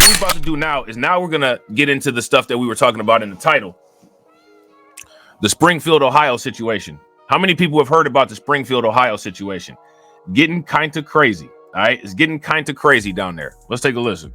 what we're about to do now is we're going to get into the stuff that we were talking about in the title. The Springfield, Ohio situation. How many people have heard about the Springfield, Ohio situation? Getting kind of crazy. All right. It's getting kind of crazy down there. Let's take a listen.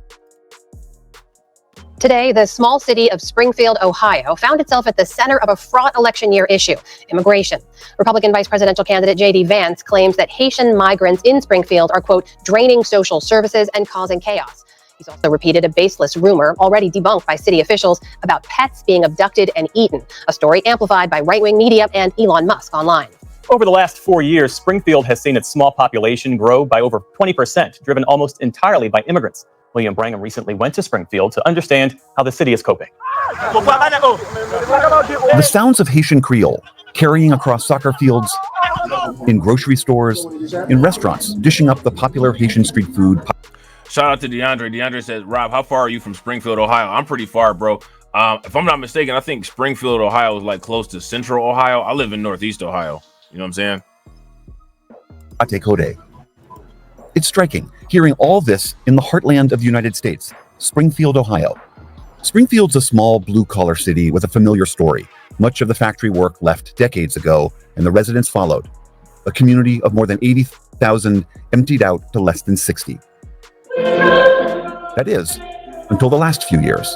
Today, the small city of Springfield, Ohio, found itself at the center of a fraught election year issue, immigration. Republican vice presidential candidate J.D. Vance claims that Haitian migrants in Springfield are, quote, draining social services and causing chaos. He's also repeated a baseless rumor, already debunked by city officials, about pets being abducted and eaten, a story amplified by right-wing media and Elon Musk online. Over the last 4 years, Springfield has seen its small population grow by over 20%, driven almost entirely by immigrants. William Brangham recently went to Springfield to understand how the city is coping. The sounds of Haitian Creole carrying across soccer fields, in grocery stores, in restaurants, dishing up the popular Haitian street food. Shout out to DeAndre. DeAndre says, Rob, how far are you from Springfield, Ohio? I'm pretty far, bro. If I'm not mistaken, I think Springfield, Ohio is like close to Central Ohio. I live in Northeast Ohio. You know what I'm saying? Ate Code. It's striking, hearing all this in the heartland of the United States, Springfield, Ohio. Springfield's a small blue-collar city with a familiar story. Much of the factory work left decades ago, and the residents followed. A community of more than 80,000 emptied out to less than 60. That is, until the last few years.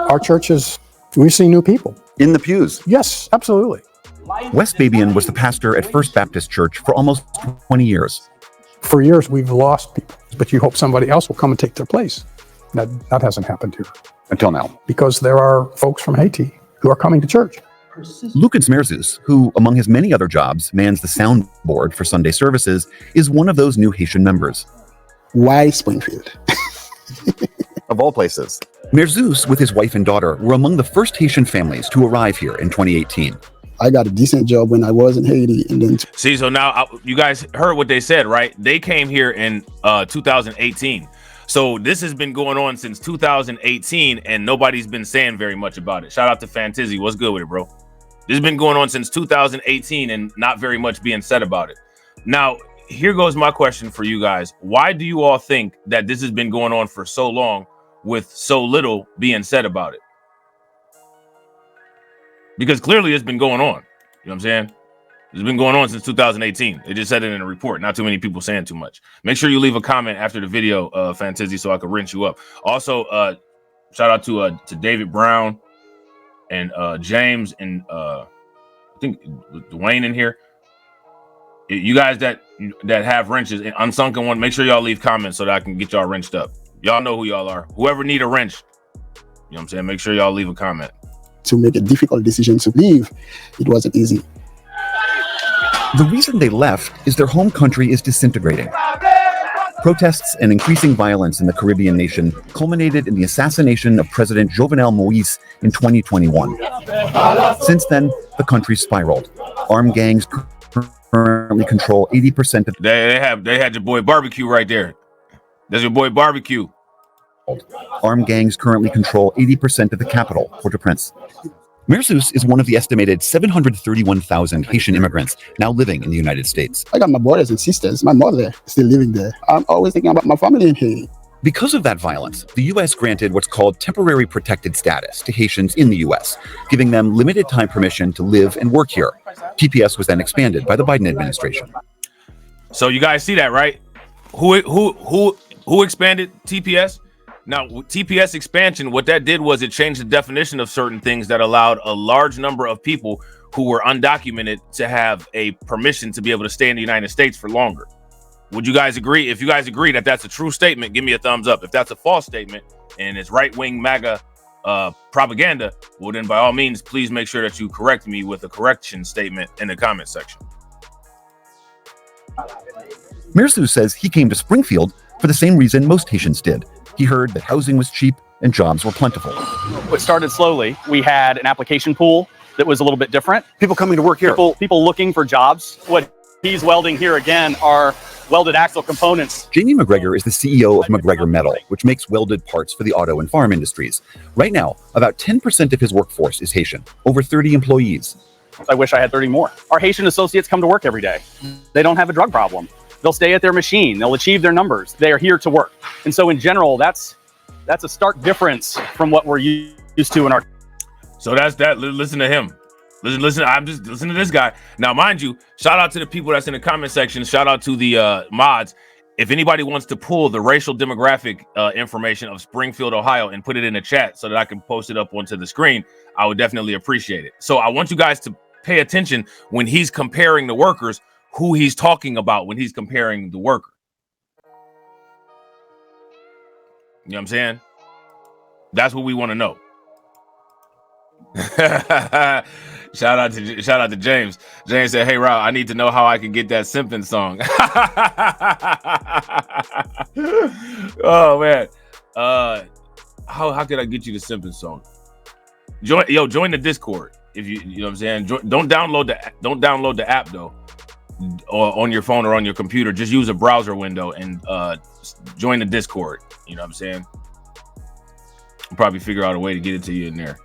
Our churches, we see new people. In the pews. Yes, absolutely. Wes Babian was the pastor at First Baptist Church for almost 20 years. For years, we've lost people, but you hope somebody else will come and take their place. That hasn't happened here. Until now. Because there are folks from Haiti who are coming to church. Lucas Merzus, who, among his many other jobs, mans the soundboard for Sunday services, is one of those new Haitian members. Why Springfield? Of all places. Merzus, with his wife and daughter, were among the first Haitian families to arrive here in 2018. I got a decent job when I was in Haiti, and then see. So now you guys heard what they said, right? They came here in 2018. So this has been going on since 2018, and nobody's been saying very much about it. Shout out to Fantizzi. What's good with it, bro? This has been going on since 2018, and not very much being said about it. Now, here goes my question for you guys. Why do you all think that this has been going on for so long with so little being said about it? Because clearly it's been going on. You know what I'm saying? It's been going on since 2018. They just said it in a report. Not too many people saying too much. Make sure you leave a comment after the video, Fantizzi, so I can rinse you up. Also, shout out to David Brown and James and I think Dwayne in here. You guys that have wrenches, and Unsunken One, make sure y'all leave comments so that I can get y'all wrenched up. Y'all know who y'all are. Whoever need a wrench, you know what I'm saying? Make sure y'all leave a comment. To make a difficult decision to leave, it wasn't easy. The reason they left is their home country is disintegrating. Protests and increasing violence in the Caribbean nation culminated in the assassination of President Jovenel Moïse in 2021. Since then, the country spiraled. Armed gangs currently control 80% of... They had your boy Barbecue right there. There's your boy Barbecue. Armed gangs currently control 80% of the capital, Port-au-Prince. Merzus is one of the estimated 731,000 Haitian immigrants now living in the United States. I got my brothers and sisters, my mother still living there. I'm always thinking about my family in Haiti. Because of that violence, the U.S. granted what's called temporary protected status to Haitians in the U.S., giving them limited time permission to live and work here. TPS was then expanded by the Biden administration. So you guys see that, right? Who expanded TPS? Now, TPS expansion, what that did was it changed the definition of certain things that allowed a large number of people who were undocumented to have a permission to be able to stay in the United States for longer. Would you guys agree? If you guys agree that that's a true statement, give me a thumbs up. If that's a false statement and it's right-wing MAGA propaganda, well, then by all means, please make sure that you correct me with a correction statement in the comment section. Merzus says he came to Springfield for the same reason most Haitians did. He heard that housing was cheap and jobs were plentiful. It started slowly. We had an application pool that was a little bit different. People coming to work here. People looking for jobs. What he's welding here again are welded axle components. Jamie McGregor is the CEO of McGregor Metal, which makes welded parts for the auto and farm industries. Right now, about 10% of his workforce is Haitian, over 30 employees. I wish I had 30 more. Our Haitian associates come to work every day. They don't have a drug problem. They'll stay at their machine. They'll achieve their numbers. They are here to work. And so in general, that's That's a stark difference from what we're used to in our. So that's that. Listen to him. Listen. I'm just listening to this guy. Now, mind you, shout out to the people that's in the comment section. Shout out to the mods. If anybody wants to pull the racial demographic information of Springfield, Ohio, and put it in the chat so that I can post it up onto the screen, I would definitely appreciate it. So I want you guys to pay attention when he's comparing the workers, who he's talking about when he's comparing the worker. You know what I'm saying? That's what we want to know. Shout out to James. James said, "Hey Rob, I need to know how I can get that simping song." Oh man, how could I get you the simping song? Join the Discord if you know what I'm saying. Don't download the app though, or on your phone or on your computer. Just use a browser window and join the Discord. You know what I'm saying? I'll probably figure out a way to get it to you in there.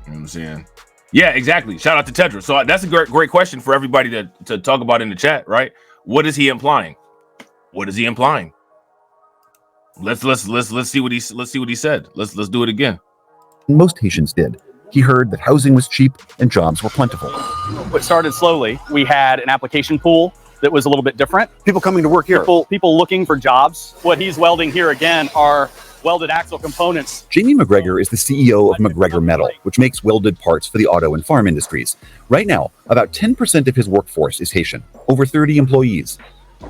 You know what I'm saying? Yeah, exactly. Shout out to Tetra. So that's a great question for everybody to talk about in the chat, right? What is he implying? What is he implying? Let's see what he said. Let's do it again. Most Haitians did. He heard that housing was cheap and jobs were plentiful. What started slowly, we had an application pool that was a little bit different. People coming to work here. People looking for jobs. What he's welding here again are welded axle components. Jamie McGregor is the CEO of McGregor Metal, which makes welded parts for the auto and farm industries. Right now, about 10% of his workforce is Haitian, over 30 employees.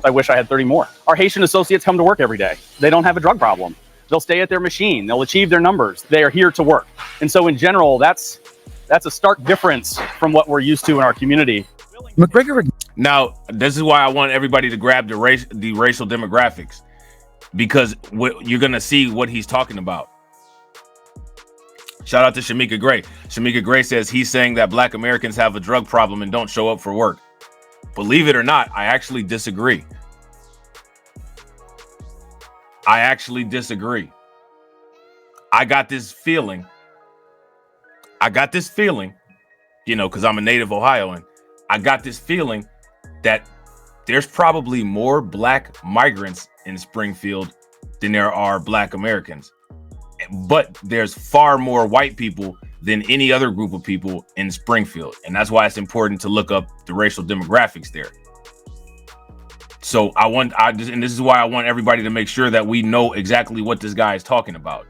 I wish I had 30 more. Our Haitian associates come to work every day. They don't have a drug problem. They'll stay at their machine. They'll achieve their numbers. They are here to work. And so in general, that's a stark difference from what we're used to in our community. McGregor. Now, this is why I want everybody to grab the racial demographics, because you're going to see what he's talking about. Shout out to Shamika Gray. Shamika Gray says he's saying that Black Americans have a drug problem and don't show up for work. Believe it or not, I actually disagree. I got this feeling, you know, because I'm a native Ohioan. I got this feeling that there's probably more Black migrants in Springfield than there are Black Americans. But there's far more white people than any other group of people in Springfield. And that's why it's important to look up the racial demographics there. So and this is why I want everybody to make sure that we know exactly what this guy is talking about.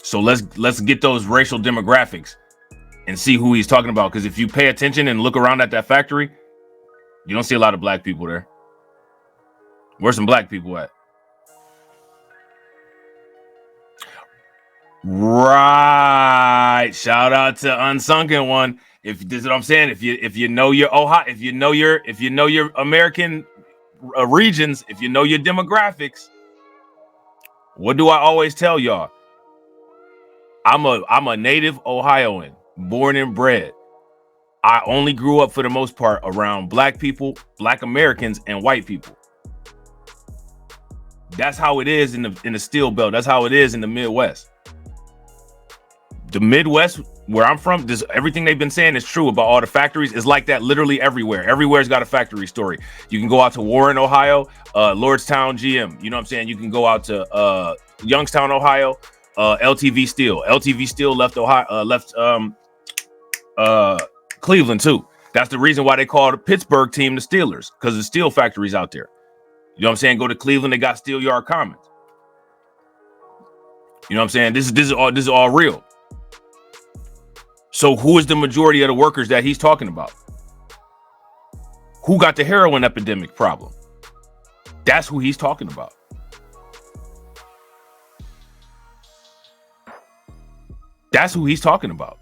So let's get those racial demographics and see who he's talking about. Because if you pay attention and look around at that factory, you don't see a lot of Black people there. Where's some Black people at? Right. Shout out to Unsunken One. If this is what I'm saying, if you know your Ohio, if you know your American regions, if you know your demographics, what do I always tell y'all? I'm a native Ohioan, born and bred. I only grew up for the most part around Black people, Black Americans, and white people. That's how it is in the Steel Belt. That's how it is in the Midwest. The Midwest, where I'm from, everything they've been saying is true about all the factories. It's like that literally everywhere. Everywhere's got a factory story. You can go out to Warren, Ohio, Lordstown GM. You know what I'm saying? You can go out to Youngstown, Ohio, LTV Steel. LTV Steel left Ohio, Cleveland too. That's the reason why they call the Pittsburgh team the Steelers, because the steel factories out there. You know what I'm saying? Go to Cleveland, they got Steel Yard Commons. You know what I'm saying? This is all real. So who is the majority of the workers that he's talking about? Who got the heroin epidemic problem? That's who he's talking about. That's who he's talking about.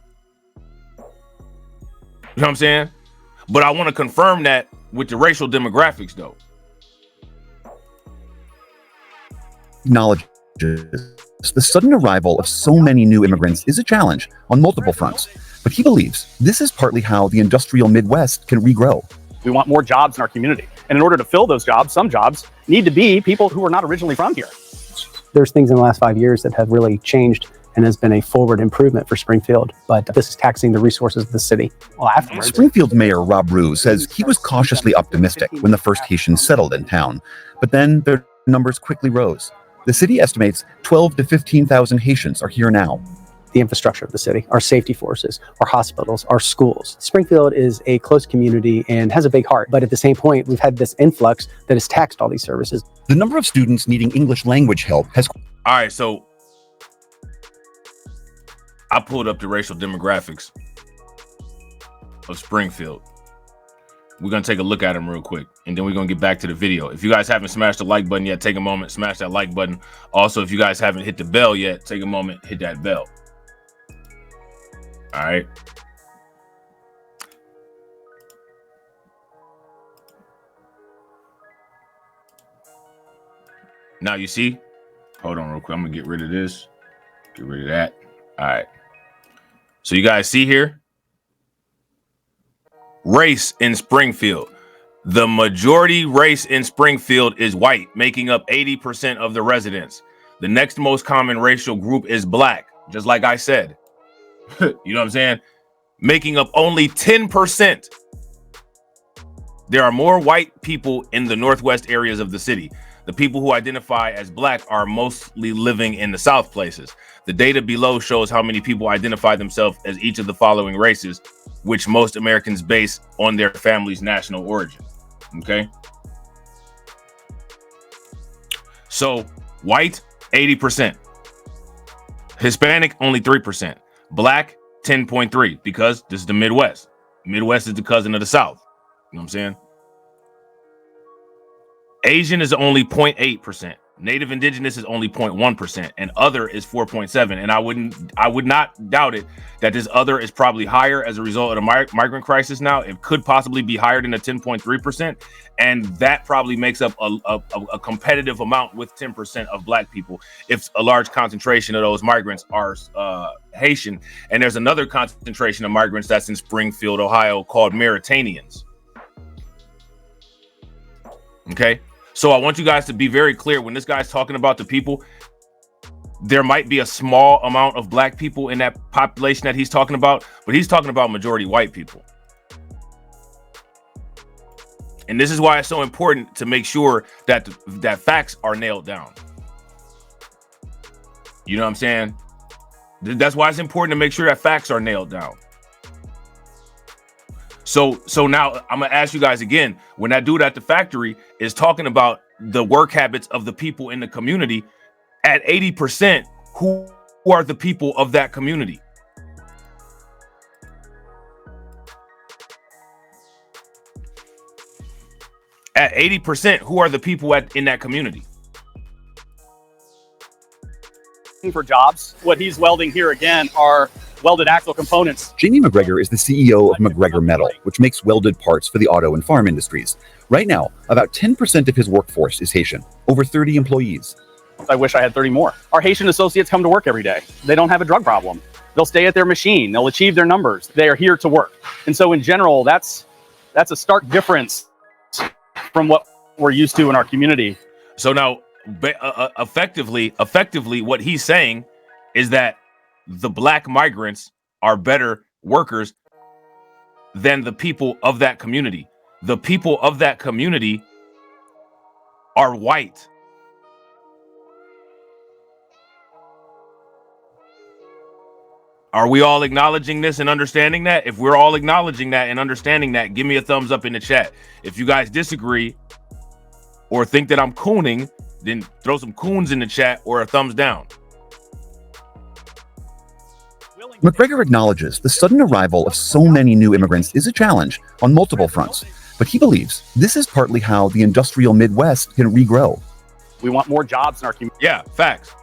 You know what I'm saying? But I want to confirm that with the racial demographics, though. Acknowledges the sudden arrival of so many new immigrants is a challenge on multiple fronts, but he believes this is partly how the industrial Midwest can regrow. We want more jobs in our community. And in order to fill those jobs, some jobs need to be people who are not originally from here. There's things in the last 5 years that have really changed and has been a forward improvement for Springfield, but this is taxing the resources of the city. Well, afterwards, Springfield Mayor Robb says he was cautiously optimistic when the first Haitians settled in town, but then there numbers quickly rose. The city estimates 12 to 15,000 Haitians are here now. The infrastructure of the city, our safety forces, our hospitals, our schools. Springfield is a close community and has a big heart, but at the same point, we've had this influx that has taxed all these services. The number of students needing English language help has... All right, so I pulled up the racial demographics of Springfield. We're going to take a look at them real quick, and then we're going to get back to the video. If you guys haven't smashed the like button yet, take a moment, smash that like button. Also, if you guys haven't hit the bell yet, take a moment, hit that bell. All right. Now you see, hold on real quick. I'm going to get rid of this, get rid of that. All right. So you guys see here, race in Springfield. The majority race in Springfield is white, making up 80% of the residents. The next most common racial group is black, just like I said. You know what I'm saying? Making up only 10%. There are more white people in the northwest areas of the city. The people who identify as black are mostly living in the south places. The data below shows how many people identify themselves as each of the following races, which most Americans base on their family's national origin. Okay. So white, 80%. Hispanic, only 3%. Black, 10.3, because this is the Midwest. Midwest is the cousin of the South. You know what I'm saying? Asian is only 0.8%. Native Indigenous is only 0.1%, and other is 4.7%. And I would not doubt it that this other is probably higher as a result of the migrant crisis. Now, it could possibly be higher than the 10.3%, and that probably makes up a competitive amount with 10% of black people if a large concentration of those migrants are Haitian. And there's another concentration of migrants that's in Springfield, Ohio, called Mauritanians. Okay. So I want you guys to be very clear when this guy's talking about the people. There might be a small amount of black people in that population that he's talking about, but he's talking about majority white people. And this is why it's so important to make sure that that facts are nailed down. You know what I'm saying? That's why it's important to make sure that facts are nailed down. So now I'm gonna ask you guys again, when that dude at the factory is talking about the work habits of the people in the community, at 80%, who are the people of that community? At 80%, who are the people in that community? For jobs, what he's welding here again are welded axle components. Jamie McGregor is the CEO of McGregor Metal, which makes welded parts for the auto and farm industries. Right now, about 10% of his workforce is Haitian, over 30 employees. I wish I had 30 more. Our Haitian associates come to work every day. They don't have a drug problem. They'll stay at their machine. They'll achieve their numbers. They are here to work. And so in general, that's a stark difference from what we're used to in our community. So now, effectively, what he's saying is that the black migrants are better workers than the people of that community. The people of that community are white. Are we all acknowledging this and understanding that? If we're all acknowledging that and understanding that, give me a thumbs up in the chat. If you guys disagree or think that I'm cooning, then throw some coons in the chat or a thumbs down. McGregor acknowledges the sudden arrival of so many new immigrants is a challenge on multiple fronts, but he believes this is partly how the industrial Midwest can regrow. We want more jobs in our community. Yeah, facts.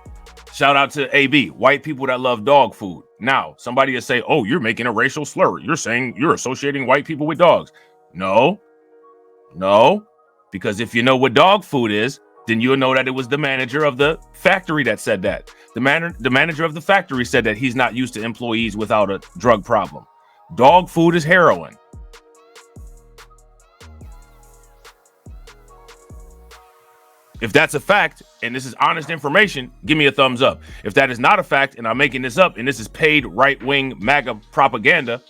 Shout out to AB, white people that love dog food. Now, somebody will say, oh, you're making a racial slur. You're saying you're associating white people with dogs. No, because if you know what dog food is, then you'll know that it was the manager of the factory that said that. The manager of the factory said that he's not used to employees without a drug problem. Dog food is heroin. If that's a fact, and this is honest information, give me a thumbs up. If that is not a fact, and I'm making this up, and this is paid right-wing MAGA propaganda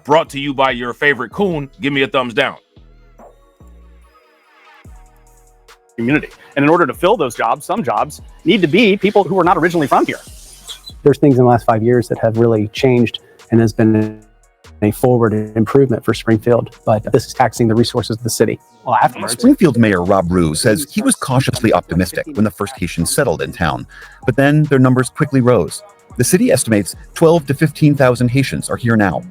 brought to you by your favorite coon, give me a thumbs down. community. And in order to fill those jobs, some jobs need to be people who are not originally from here. There's things in the last 5 years that have really changed and has been a forward improvement for Springfield, but this is taxing the resources of the city. Well, afterwards, Springfield Mayor Robb says he was cautiously optimistic when the first Haitians settled in town, but then their numbers quickly rose. The city estimates 12 to 15,000 Haitians are here now.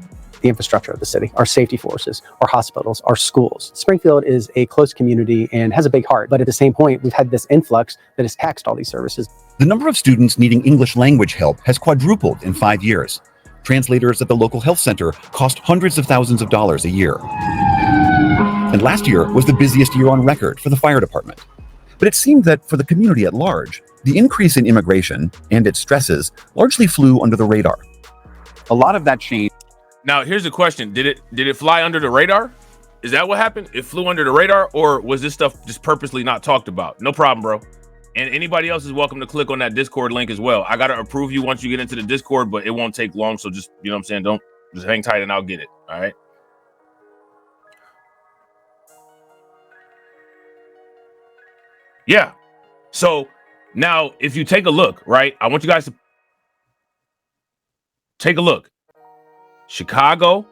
the infrastructure of the city, our safety forces, our hospitals, our schools. Springfield is a close community and has a big heart, but at the same point, we've had this influx that has taxed all these services. The number of students needing English language help has quadrupled in 5 years. Translators at the local health center cost hundreds of thousands of dollars a year. And last year was the busiest year on record for the fire department. But it seemed that for the community at large, the increase in immigration and its stresses largely flew under the radar. A lot of that change. Now, here's the question. Did it fly under the radar? Is that what happened? It flew under the radar, or was this stuff just purposely not talked about? No problem, bro. And anybody else is welcome to click on that Discord link as well. I got to approve you once you get into the Discord, but it won't take long. So just, you know what I'm saying? Don't just hang tight and I'll get it. All right. Yeah. So now if you take a look, right, I want you guys to take a look. Chicago,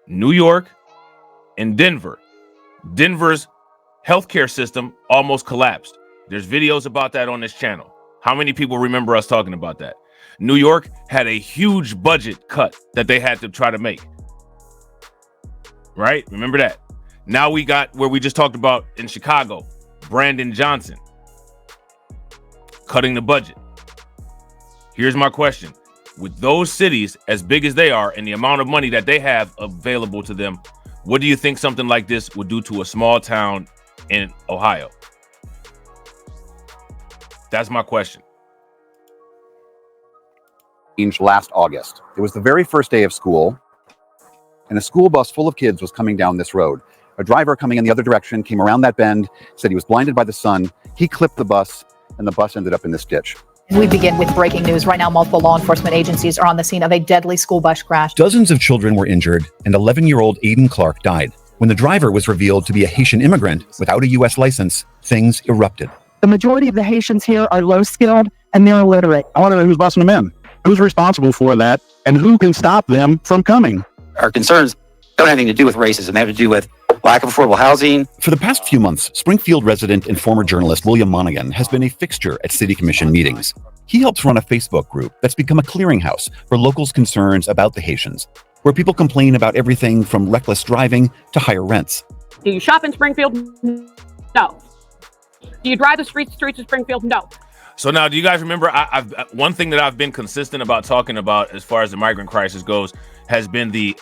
New York, and Denver. Denver's healthcare system almost collapsed. There's videos about that on this channel. How many people remember us talking about that? New York had a huge budget cut that they had to try to make. Right? Remember that. Now we got where we just talked about in Chicago, Brandon Johnson cutting the budget. Here's my question. With those cities as big as they are and the amount of money that they have available to them, what do you think something like this would do to a small town in Ohio? That's my question. Last August. It was the very first day of school, and a school bus full of kids was coming down this road. A driver coming in the other direction came around that bend, said he was blinded by the sun. He clipped the bus, and the bus ended up in this ditch. We begin with breaking news. Right now, multiple law enforcement agencies are on the scene of a deadly school bus crash. Dozens of children were injured, and 11-year-old Aiden Clark died. When the driver was revealed to be a Haitian immigrant without a U.S. license, things erupted. The majority of the Haitians here are low-skilled and they're illiterate. I want to know who's busing them in, who's responsible for that, and who can stop them from coming. Our concerns don't have anything to do with racism. They have to do with lack of affordable housing. For the past few months, Springfield resident and former journalist William Monaghan has been a fixture at City Commission meetings. He helps run a Facebook group that's become a clearinghouse for locals' concerns about the Haitians, where people complain about everything from reckless driving to higher rents. Do you shop in Springfield? No. Do you drive the streets of Springfield? No. So now, do you guys remember? One thing that I've been consistent about talking about as far as the migrant crisis goes has been the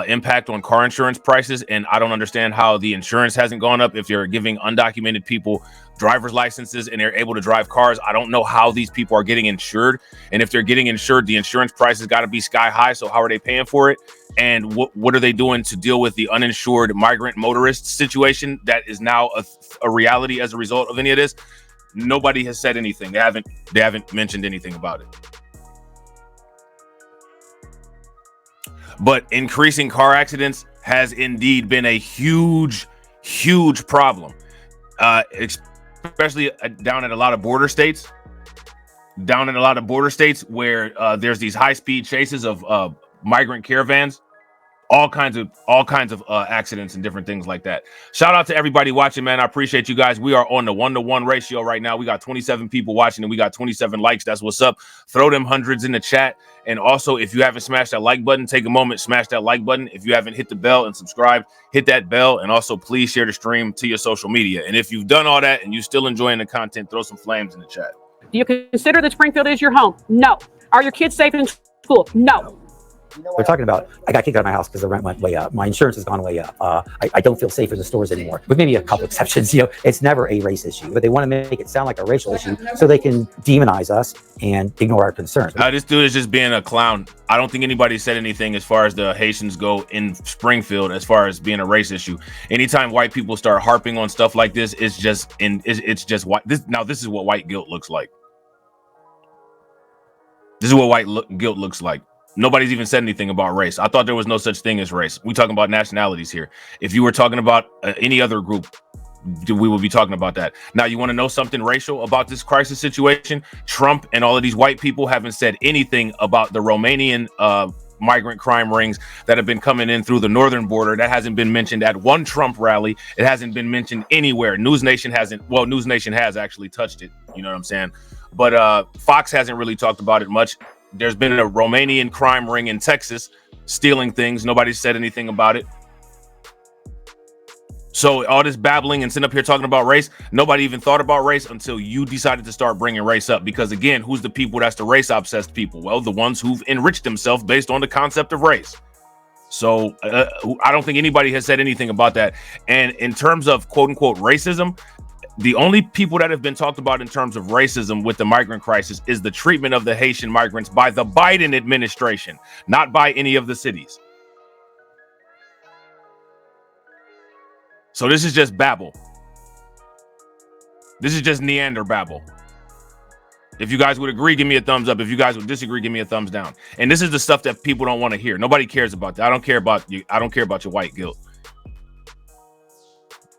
impact on car insurance prices, and I don't understand how the insurance hasn't gone up. If you're giving undocumented people driver's licenses and they're able to drive cars, I don't know how these people are getting insured. And if they're getting insured, the insurance prices got to be sky high. So how are they paying for it? And what are they doing to deal with the uninsured migrant motorist situation that is now a reality as a result of any of this? Nobody has said anything. They haven't mentioned anything about it. But increasing car accidents has indeed been a huge problem, especially down in a lot of border states. Where there's these high-speed chases of migrant caravans. All kinds of accidents and different things like that. Shout out to everybody watching, man. I appreciate you guys. We are on the 1-to-1 ratio right now. We got 27 people watching and we got 27 likes. That's what's up. Throw them hundreds in the chat. And also, if you haven't smashed that like button, take a moment, smash that like button. If you haven't hit the bell and subscribed, hit that bell. And also, please share the stream to your social media. And if you've done all that and you're still enjoying the content, throw some flames in the chat. Do you consider that Springfield is your home? No. Are your kids safe in school? No. They're talking about, I got kicked out of my house because the rent went way up. My insurance has gone way up. I don't feel safe in the stores anymore. With maybe a couple exceptions, it's never a race issue, but they want to make it sound like a racial issue so they can demonize us and ignore our concerns. This dude is just being a clown. I don't think anybody said anything as far as the Haitians go in Springfield as far as being a race issue. Anytime white people start harping on stuff like this, it's just white. This is what white guilt looks like. This is what white guilt looks like. Nobody's even said anything about race. I thought there was no such thing as race. We talking about nationalities here. If you were talking about any other group, we will be talking about that. Now, you want to know something racial about this crisis situation? Trump and all of these white people haven't said anything about the Romanian migrant crime rings that have been coming in through the northern border. That hasn't been mentioned at one Trump rally. It hasn't been mentioned anywhere. News Nation hasn't. Well, News Nation has actually touched it. You know what I'm saying? But Fox hasn't really talked about it much. There's been a Romanian crime ring in Texas stealing things. Nobody said anything about it. So all this babbling and sitting up here talking about race, nobody even thought about race until you decided to start bringing race up. Because again, who's the people that's the race obsessed people? Well, the ones who've enriched themselves based on the concept of race. So I don't think anybody has said anything about that. And in terms of quote unquote racism, the only people that have been talked about in terms of racism with the migrant crisis is the treatment of the Haitian migrants by the Biden administration, not by any of the cities. So this is just babble. This is just Neander babble. If you guys would agree, give me a thumbs up. If you guys would disagree, give me a thumbs down. And this is the stuff that people don't want to hear. Nobody cares about that. I don't care about you. I don't care about your white guilt.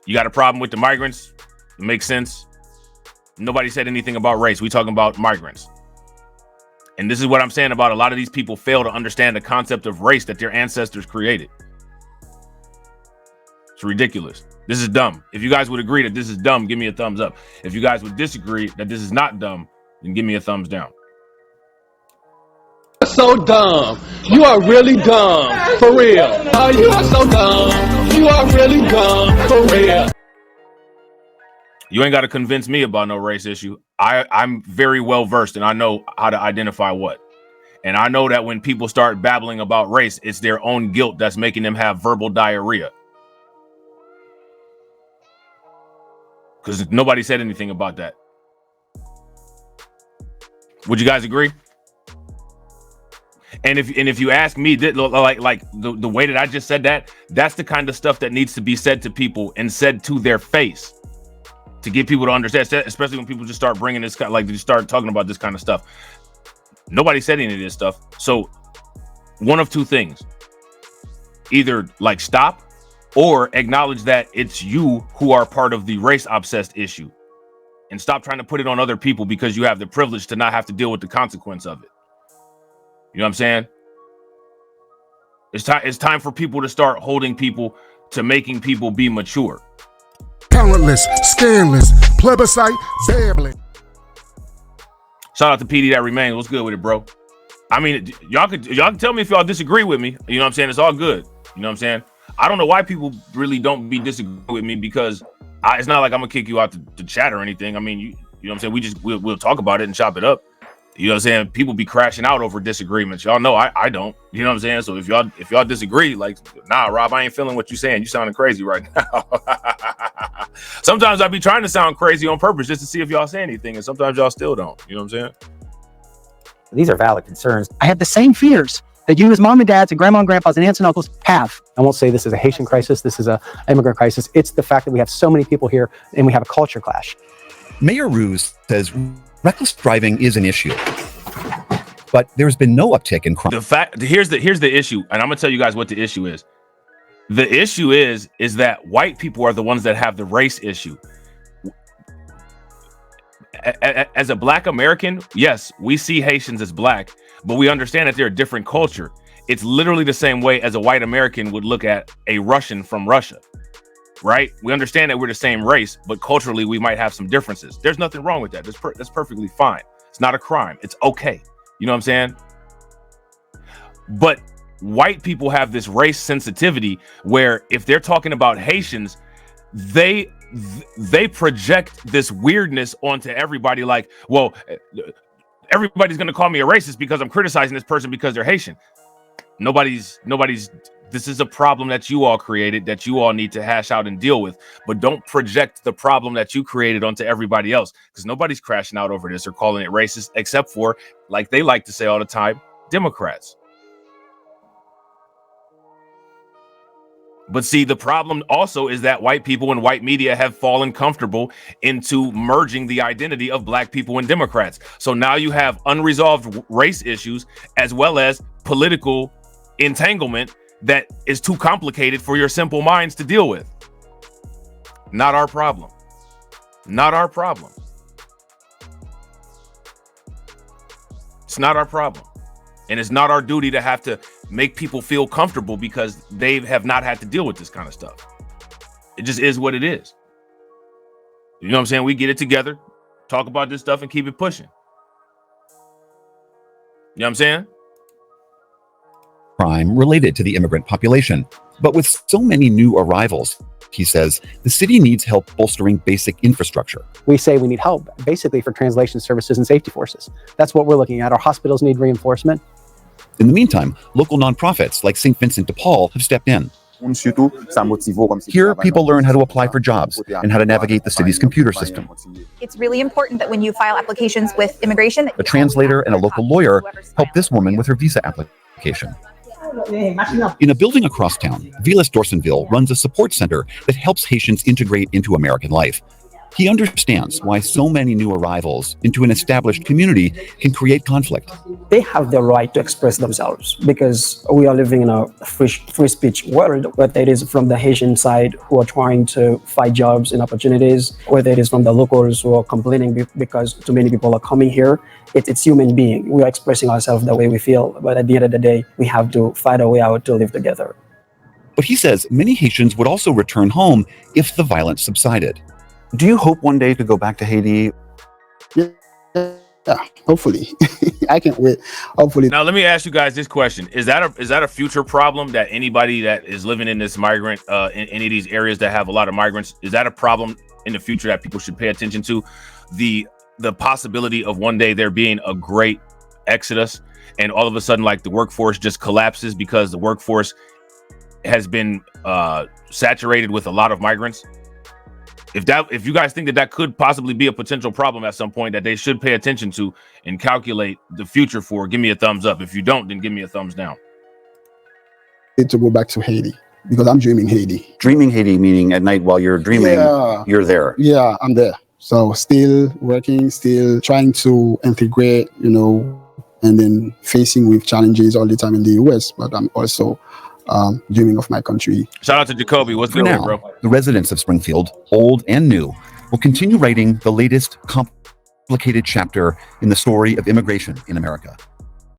You got a problem with the migrants? It makes sense. Nobody said anything about race. We talking about migrants. And this is what I'm saying about a lot of these people fail to understand the concept of race that their ancestors created. It's ridiculous. This is dumb. If you guys would agree that this is dumb, give me a thumbs up. If you guys would disagree that this is not dumb, then give me a thumbs down. So dumb. You are really dumb. For real. Oh, you are so dumb. You are really dumb. For real. You ain't got to convince me about no race issue. I'm very well versed and I know how to identify what. And I know that when people start babbling about race, it's their own guilt that's making them have verbal diarrhea. Because nobody said anything about that. Would you guys agree? And if you ask me, like the way that I just said that, that's the kind of stuff that needs to be said to people and said to their face to get people to understand, especially when people just start bringing this kind, like they start talking about this kind of stuff. Nobody said any of this stuff. So one of two things: either like stop, or acknowledge that it's you who are part of the race obsessed issue and stop trying to put it on other people because you have the privilege to not have to deal with the consequence of it. You know what I'm saying? It's time for people to start holding people to making people be mature. Talentless, scandalous, plebiscite, babbling. Shout out to PD that remains. What's good with it, bro? I mean, y'all can tell me if y'all disagree with me. You know what I'm saying? It's all good. You know what I'm saying? I don't know why people really don't be disagreeing with me, because it's not like I'm gonna kick you out to chat or anything. I mean, you know what I'm saying? We'll talk about it and chop it up. You know what I'm saying? People be crashing out over disagreements. Y'all know I don't. You know what I'm saying? So if y'all disagree, like, nah, Rob, I ain't feeling what you're saying. You sounding crazy right now. Sometimes I be trying to sound crazy on purpose just to see if y'all say anything, and sometimes y'all still don't. You know what I'm saying? These are valid concerns. I have the same fears that you as mom and dads and grandma and grandpas and aunts and uncles have. I won't say this is a Haitian crisis. This is an immigrant crisis. It's the fact that we have so many people here and we have a culture clash. Mayor Ruse says reckless driving is an issue, but there's been no uptick in crime. Here's the issue, and I'm gonna tell you guys what the issue is. The issue is that white people are the ones that have the race issue. As a black American, yes, we see Haitians as black, but we understand that they're a different culture. It's literally the same way as a white American would look at a Russian from Russia, right? We understand that we're the same race, but culturally we might have some differences. There's nothing wrong with that. That's perfectly fine. It's not a crime. It's okay. You know what I'm saying? But white people have this race sensitivity where if they're talking about Haitians, they project this weirdness onto everybody, like, well, everybody's going to call me a racist because I'm criticizing this person because they're Haitian. Nobody's, this is a problem that you all created that you all need to hash out and deal with, but don't project the problem that you created onto everybody else, because nobody's crashing out over this or calling it racist, except for, like they like to say all the time, Democrats. But see, the problem also is that white people and white media have fallen comfortable into merging the identity of black people and Democrats. So now you have unresolved race issues as well as political entanglement that is too complicated for your simple minds to deal with. Not our problem. Not our problem. It's not our problem. And it's not our duty to have to make people feel comfortable because they have not had to deal with this kind of stuff. It just is what it is. You know what I'm saying? We get it together, talk about this stuff, and keep it pushing. You know what I'm saying? Crime related to the immigrant population. But with so many new arrivals, he says, the city needs help bolstering basic infrastructure. We say we need help, basically for translation services and safety forces. That's what we're looking at. Our hospitals need reinforcement. In the meantime, local nonprofits like St. Vincent de Paul have stepped in. Here, people learn how to apply for jobs and how to navigate the city's computer system. It's really important that when you file applications with immigration, A translator and a local lawyer help this woman with her visa application. In a building across town, Vilas Dorsenville runs a support center that helps Haitians integrate into American life. He understands why so many new arrivals into an established community can create conflict. They have the right to express themselves because we are living in a free speech world, whether it is from the Haitian side who are trying to find jobs and opportunities, whether it is from the locals who are complaining because too many people are coming here. It's human being. We are expressing ourselves the way we feel, but at the end of the day, we have to find a way out to live together. But he says many Haitians would also return home if the violence subsided. Do you hope one day to go back to Haiti? Yeah, hopefully. I can't wait. Hopefully. Now, let me ask you guys this question. Is that a future problem that anybody that is living in this migrant, in any of these areas that have a lot of migrants, is that a problem in the future that people should pay attention to? The possibility of one day there being a great exodus and all of a sudden, like, the workforce just collapses because the workforce has been saturated with a lot of migrants. If you guys think that could possibly be a potential problem at some point that they should pay attention to and calculate the future for, give me a thumbs up. If you don't, then give me a thumbs down. To go back to Haiti because I'm dreaming Haiti. Dreaming Haiti, meaning at night while you're dreaming, you're there. Yeah, I'm there. So still working, still trying to integrate, and then facing with challenges all the time in the US, but I'm also dreaming of my country. Shout out to Jacoby. What's good, bro? The residents of Springfield, old and new, will continue writing the latest complicated chapter in the story of immigration in America.